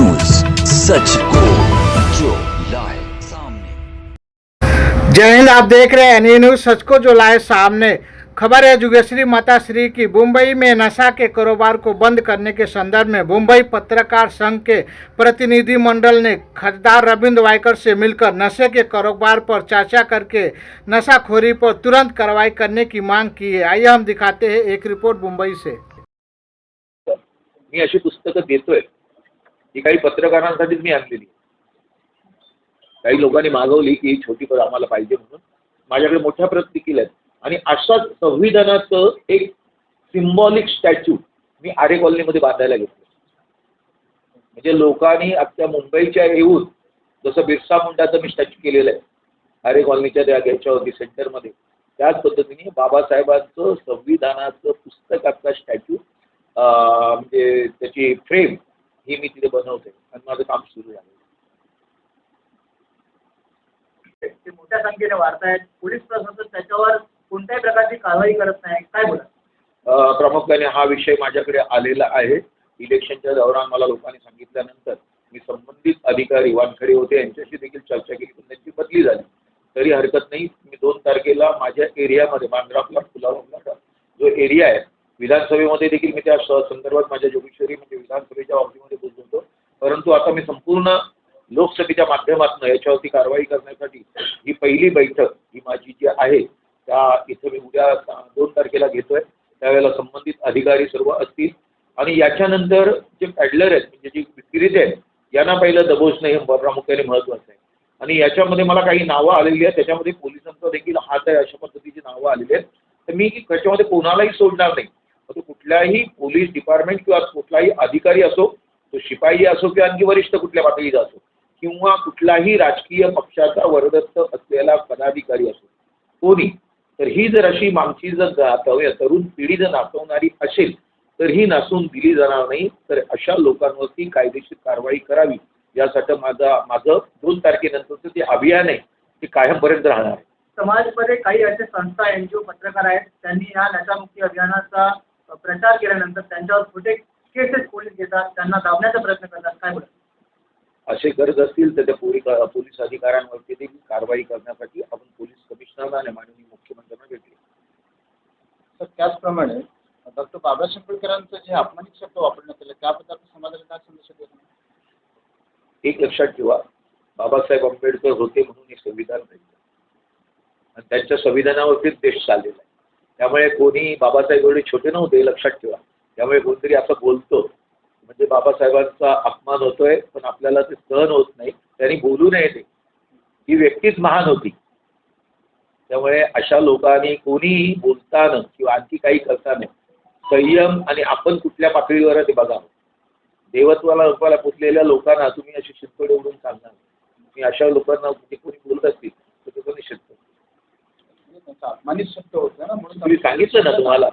News, सच को जो लाए सामने। जय हिंद। आप देख रहे हैं एनए न्यूज, सच को जो लाए सामने। खबर है जुगेश्री माताश्री की। मुंबई में नशा के कारोबार को बंद करने के संदर्भ में मुंबई पत्रकार संघ के प्रतिनिधिमंडल ने खरीदार रविंद्र वायकर से मिलकर नशे के कारोबार पर चर्चा करके नशाखोरी पर तुरंत कार्रवाई करने की मांग की है। आइए हम दिखाते हैं एक रिपोर्ट मुंबई से। मी अशी पुस्तकं देतोय ही काही पत्रकारांसाठीच मी आणलेली. काही लोकांनी मागवली की ही छोटी पद आम्हाला पाहिजे म्हणून. माझ्याकडे मोठ्या प्रत देखील आहेत आणि अशाच संविधानाचं एक सिम्बॉलिक स्टॅच्यू मी आरे कॉलनीमध्ये बांधायला घेतलं. म्हणजे लोकांनी अख्ख्या मुंबईच्या येऊन जसं बिरसा मुंडाचं मी स्टॅच्यू केलेलं आहे आरे कॉलनीच्या त्या याच्यावरती सेंटरमध्ये, त्याच पद्धतीने बाबासाहेबांचं संविधानाचं पुस्तकाचा स्टॅच्यू म्हणजे त्याची फ्रेम ही मी तिथे बनवते आणि माझं काम सुरू झालं. ते मोठ्या संख्येने वाढतायत. पोलीस प्रशासन त्याच्यावर कोणत्याही प्रकारची कारवाई करत नाही, काय बोला? प्रामुख्याने हा विषय माझ्याकडे आलेला आहे. इलेक्शनच्या दौरान मला लोकांनी सांगितल्यानंतर मी संबंधित अधिकारी वानखडे होते यांच्याशी देखील चर्चा केली, पण त्यांची बदली झाली तरी हरकत नाही. मी 2 तारखेला माझ्या एरियामध्ये बांद्रा प्लॉट फुलावा जो एरिया आहे विधानसभेमध्ये देखील मी त्या संदर्भात माझ्या जोगेश्वरी म्हणजे विधानसभेच्या बाबतीमध्ये बोलतो होतो. परंतु आता मी संपूर्ण लोकसभेच्या माध्यमातून याच्यावरती कारवाई करण्यासाठी ही पहिली बैठक ही माझी जी आहे त्या इथं मी उद्या 2 तारखेला घेतोय. त्यावेळेला संबंधित अधिकारी सर्व असतील आणि याच्यानंतर जे पॅडलर आहेत म्हणजे जे विक्रेते आहेत यांना पहिलं दबोचणं हे प्रामुख्याने महत्त्वाचं आहे. आणि याच्यामध्ये मला काही नावं आलेली आहेत, त्याच्यामध्ये पोलिसांचा देखील हात आहे, अशा पद्धतीची नावं आलेली आहेत. तर मी त्याच्यामध्ये कोणालाही सोडणार नाही. तो कुठल्याही पोलीस डिपार्टमेंट किंवा कुठलाही अधिकारी असो, तो शिपाई असो किंवा आणखी वरिष्ठ कुठल्या पातळीचा असो किंवा कुठलाही राजकीय पक्षाचा वरदस्त असलेला पदाधिकारी असो कोणी, तर ही जर अशी आमची जर तरुण पिढी जर नाचवणारी असेल तर ही नाचवून दिली जाणार नाही. तर अशा लोकांवरती कायदेशीर कारवाई करावी यासाठी माझं 2 तारखेनंतरचं ते अभियान आहे ते कायमपर्यंत राहणार आहे. समाजमध्ये काही असे संस्था एनजीओ पत्रकार आहेत, त्यांनी या नशामुक्ती अभियानाचा प्रचार केल्यानंतर त्यांच्यावर खोटे केसेस पोलीस घेतात, त्यांना दाबण्याचा प्रयत्न करतात, काय बोला? असे गरज असतील तर त्या पोलीस अधिकाऱ्यांवरती देखील कारवाई करण्यासाठी आपण पोलीस कमिशनरला आणि माननीय मुख्यमंत्र्यांना भेटले. तर त्याचप्रमाणे डॉक्टर बाबासाहेब आंबेडकरांचं जे अपमानित शब्द वापरण्यात आले त्याबद्दल समाजाला काय संदेश देतो? एक लक्षात ठेवा, बाबासाहेब आंबेडकर होते म्हणून एक संविधान राहिलं आणि त्यांच्या संविधानावरतीच देश चाललेला आहे. त्यामुळे कोणी बाबासाहेब एवढे छोटे नव्हते हे लक्षात ठेवा. त्यामुळे कोणतरी असं बोलतो म्हणजे बाबासाहेबांचा अपमान होतोय, पण आपल्याला ते सहन होत नाही. त्यांनी बोलू नये ते. ही व्यक्तीच महान होती. त्यामुळे अशा लोकांनी कोणीही बोलताना किंवा आणखी काही करताना संयम आणि आपण कुठल्या पातळीवर ते बघा. देवत्वाला लोकांना पुटलेल्या लोकांना तुम्ही अशी शितपडे उडून सांगणार. तुम्ही अशा लोकांना कोणी बोलत असतील तर ते कोणी शिस्त अपमानित शब्द होते ना, म्हणून तुम्ही सांगितलं ना तुम्हाला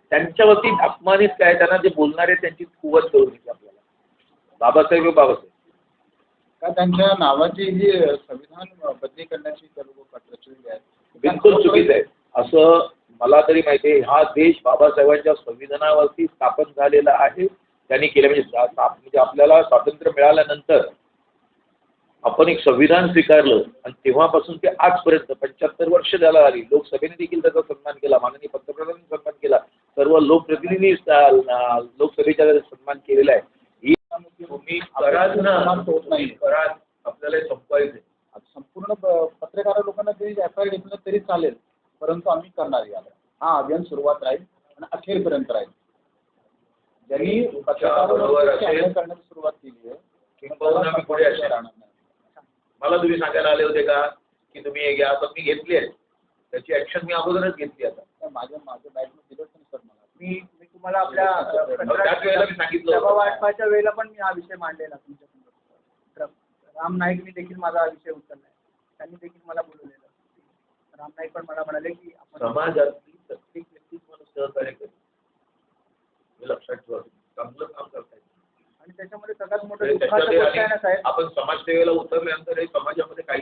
त्यांच्यावरती अपमानित काय, त्यांना जे बोलणारे त्यांची कुवत करून देते आपल्याला. बाबासाहेब बाबासाहेब का त्यांच्या नावाची ही संविधान बदली करण्याची प्रचलित आहे? बिलकुल चुकीचं आहे. असं मला तरी माहिती आहे. हा देश बाबासाहेबांच्या संविधानावरती स्थापन झालेला आहे. त्यांनी केलं म्हणजे आपल्याला स्वातंत्र्य मिळाल्यानंतर आपण एक संविधान स्वीकारलं आणि तेव्हापासून ते आजपर्यंत 75 वर्ष द्यायला आली. लोकसभेने देखील त्याचा सन्मान केला, माननीय पंतप्रधानांनी सन्मान केला, सर्व लोकप्रतिनिधी लोकसभेचा सन्मान केलेला आहे. ही तुम्ही कराच ना, होत नाही कराच आपल्याला संपवायचं. संपूर्ण पत्रकार लोकांना जरी एफआयआर घेतलं तरी चालेल, परंतु आम्ही करणार याला. हा अभियान सुरुवात राहील आणि अखेरपर्यंत राहील. ज्यांनी पत्रकारांवर करण्याची सुरुवात केली आहे किंबहुना मी पुढे असे राहणार नाही. मला तुम्ही सांगायला आले होते का की तुम्ही हे घ्या, आता मी घेतली आहे त्याची ऍक्शन मी अगोदरच घेतली. आता माझ्या बॅगमध्ये दिलं सर मला. मी तुम्हाला आपल्या त्याच वेळेला मी सांगितलं वाटपाच्या वेळेला पण मी हा विषय मांडलेला तुमच्यासमोर. राम नाईकनी देखील माझा हा विषय उचलला आहे. त्यांनी देखील मला बोलवलेलं. राम नाईक पण मला म्हणाले की आपण समाजातली प्रत्येक व्यक्ती तुम्हाला सहकार्य करेल हे लक्षात ठेवा. चांगलं काम करताय आणि त्याच्यामध्ये सगळ्यात मोठं दुःखाचं गोष्ट आहे ना साहेब, आपण समाजसेवेला उतरल्यानंतर हे समाजामध्ये काही